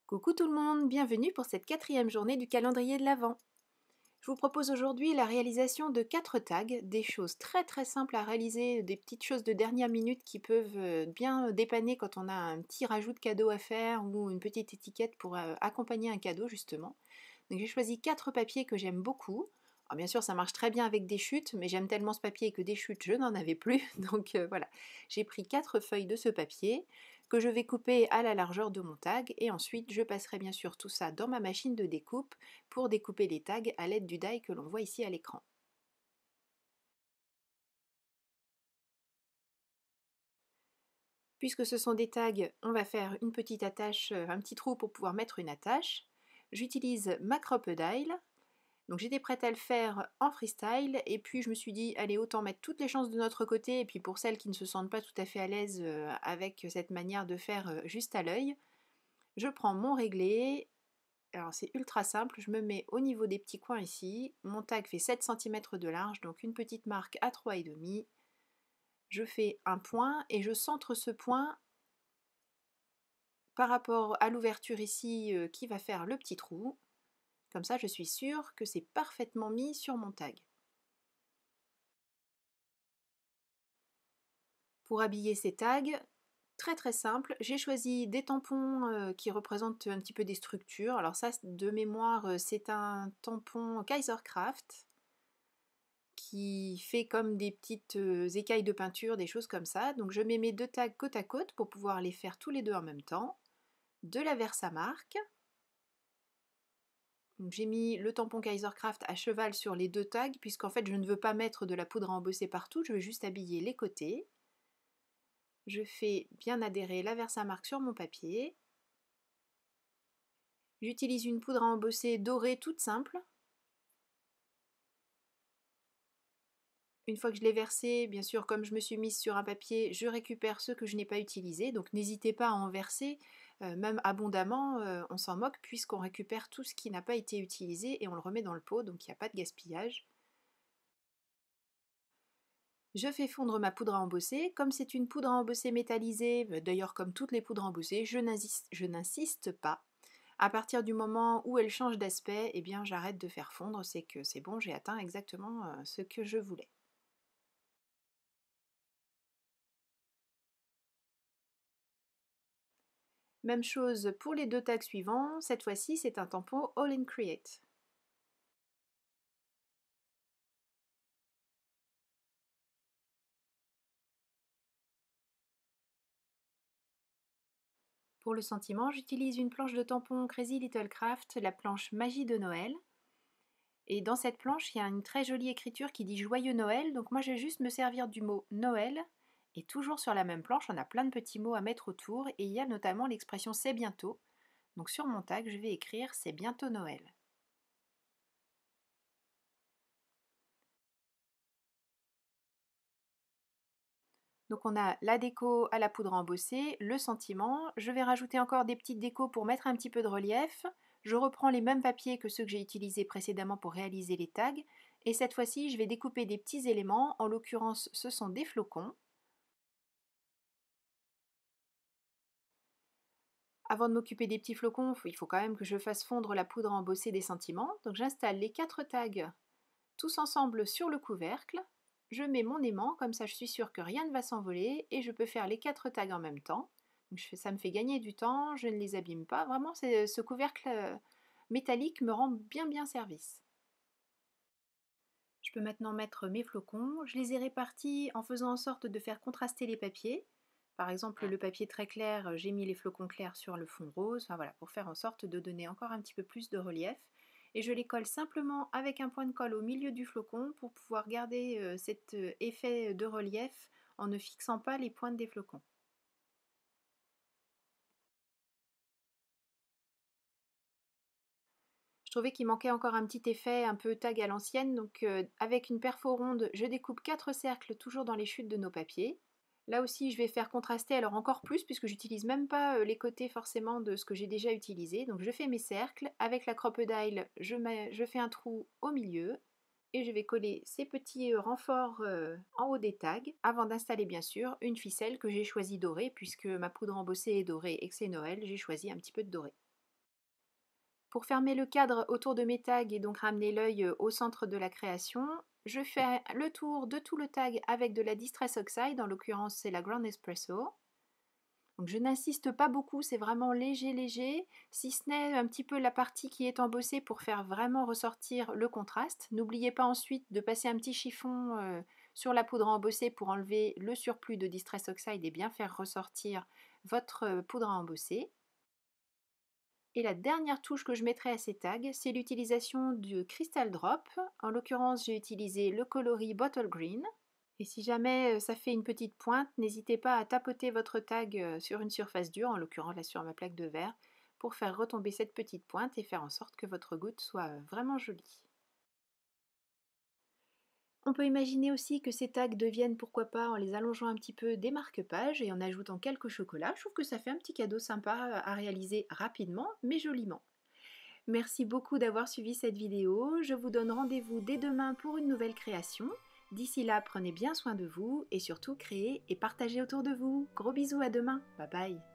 Coucou tout le monde, bienvenue pour cette 4e journée du calendrier de l'Avent. Je vous propose aujourd'hui la réalisation de 4 tags, des choses très simples à réaliser, des petites choses de dernière minute qui peuvent bien dépanner quand on a un petit rajout de cadeau à faire ou une petite étiquette pour accompagner un cadeau justement. Donc j'ai choisi 4 papiers que j'aime beaucoup. Alors bien sûr ça marche très bien avec des chutes, mais j'aime tellement ce papier que des chutes je n'en avais plus, donc voilà. J'ai pris 4 feuilles de ce papier que je vais couper à la largeur de mon tag et ensuite je passerai bien sûr tout ça dans ma machine de découpe pour découper les tags à l'aide du die que l'on voit ici à l'écran. Puisque ce sont des tags, on va faire une petite attache, un petit trou pour pouvoir mettre une attache. J'utilise ma Crop-A-Dile. Donc j'étais prête à le faire en freestyle et puis je me suis dit allez autant mettre toutes les chances de notre côté et puis pour celles qui ne se sentent pas tout à fait à l'aise avec cette manière de faire juste à l'œil, je prends mon réglé. Alors c'est ultra simple, je me mets au niveau des petits coins ici, mon tag fait 7 cm de large, donc une petite marque à 3,5. Je fais un point et je centre ce point par rapport à l'ouverture ici qui va faire le petit trou. Comme ça je suis sûre que c'est parfaitement mis sur mon tag. Pour habiller ces tags, très simple, j'ai choisi des tampons qui représentent un petit peu des structures. Alors ça, de mémoire, c'est un tampon Kaisercraft qui fait comme des petites écailles de peinture, des choses comme ça. Donc je mets mes deux tags côte à côte pour pouvoir les faire tous les deux en même temps. De la Versamark. J'ai mis le tampon Kaisercraft à cheval sur les deux tags, puisqu'en fait je ne veux pas mettre de la poudre à embosser partout, je veux juste habiller les côtés. Je fais bien adhérer la Versamark sur mon papier. J'utilise une poudre à embosser dorée toute simple. Une fois que je l'ai versé, bien sûr, comme je me suis mise sur un papier, je récupère ce que je n'ai pas utilisé. Donc n'hésitez pas à en verser, même abondamment, on s'en moque puisqu'on récupère tout ce qui n'a pas été utilisé et on le remet dans le pot, donc il n'y a pas de gaspillage. Je fais fondre ma poudre à embosser. Comme c'est une poudre à embosser métallisée, d'ailleurs comme toutes les poudres à embosser, je n'insiste pas. À partir du moment où elle change d'aspect, eh bien j'arrête de faire fondre, c'est que c'est bon, j'ai atteint exactement ce que je voulais. Même chose pour les deux tags suivants, cette fois-ci c'est un tampon All in Create. Pour le sentiment, j'utilise une planche de tampon Crazy Little Craft, la planche Magie de Noël. Et dans cette planche, il y a une très jolie écriture qui dit Joyeux Noël, donc moi je vais juste me servir du mot Noël. Et toujours sur la même planche, on a plein de petits mots à mettre autour, et il y a notamment l'expression c'est bientôt. Donc sur mon tag, je vais écrire c'est bientôt Noël. Donc on a la déco à la poudre à embosser, le sentiment. Je vais rajouter encore des petites décos pour mettre un petit peu de relief. Je reprends les mêmes papiers que ceux que j'ai utilisés précédemment pour réaliser les tags. Et cette fois-ci, je vais découper des petits éléments. En l'occurrence, ce sont des flocons. Avant de m'occuper des petits flocons, il faut quand même que je fasse fondre la poudre à embosser des sentiments. Donc j'installe les 4 tags tous ensemble sur le couvercle. Je mets mon aimant, comme ça je suis sûre que rien ne va s'envoler et je peux faire les 4 tags en même temps. Donc ça me fait gagner du temps, je ne les abîme pas. Vraiment, ce couvercle métallique me rend bien service. Je peux maintenant mettre mes flocons. Je les ai répartis en faisant en sorte de faire contraster les papiers. Par exemple, le papier très clair, j'ai mis les flocons clairs sur le fond rose, enfin voilà, pour faire en sorte de donner encore un petit peu plus de relief. Et je les colle simplement avec un point de colle au milieu du flocon pour pouvoir garder cet effet de relief en ne fixant pas les pointes des flocons. Je trouvais qu'il manquait encore un petit effet un peu tag à l'ancienne, donc avec une perfo ronde, je découpe 4 cercles toujours dans les chutes de nos papiers. Là aussi, je vais faire contraster alors encore plus puisque j'utilise même pas les côtés forcément de ce que j'ai déjà utilisé. Donc je fais mes cercles. Avec la Crop-A-Dile, je fais un trou au milieu et je vais coller ces petits renforts en haut des tags avant d'installer bien sûr une ficelle que j'ai choisi dorée puisque ma poudre embossée est dorée et que c'est Noël, j'ai choisi un petit peu de doré. Pour fermer le cadre autour de mes tags et donc ramener l'œil au centre de la création, je fais le tour de tout le tag avec de la Distress Oxide, en l'occurrence c'est la Ground Espresso. Donc je n'insiste pas beaucoup, c'est vraiment léger, si ce n'est un petit peu la partie qui est embossée pour faire vraiment ressortir le contraste. N'oubliez pas ensuite de passer un petit chiffon sur la poudre à embosser pour enlever le surplus de Distress Oxide et bien faire ressortir votre poudre à embosser. Et la dernière touche que je mettrai à ces tags, c'est l'utilisation du Crystal Drop. En l'occurrence, j'ai utilisé le coloris Bottle Green. Et si jamais ça fait une petite pointe, n'hésitez pas à tapoter votre tag sur une surface dure, en l'occurrence là sur ma plaque de verre, pour faire retomber cette petite pointe et faire en sorte que votre goutte soit vraiment jolie. On peut imaginer aussi que ces tags deviennent, pourquoi pas, en les allongeant un petit peu, des marque-pages et en ajoutant quelques chocolats. Je trouve que ça fait un petit cadeau sympa à réaliser rapidement mais joliment. Merci beaucoup d'avoir suivi cette vidéo. Je vous donne rendez-vous dès demain pour une nouvelle création. D'ici là, prenez bien soin de vous et surtout créez et partagez autour de vous. Gros bisous, à demain. Bye bye.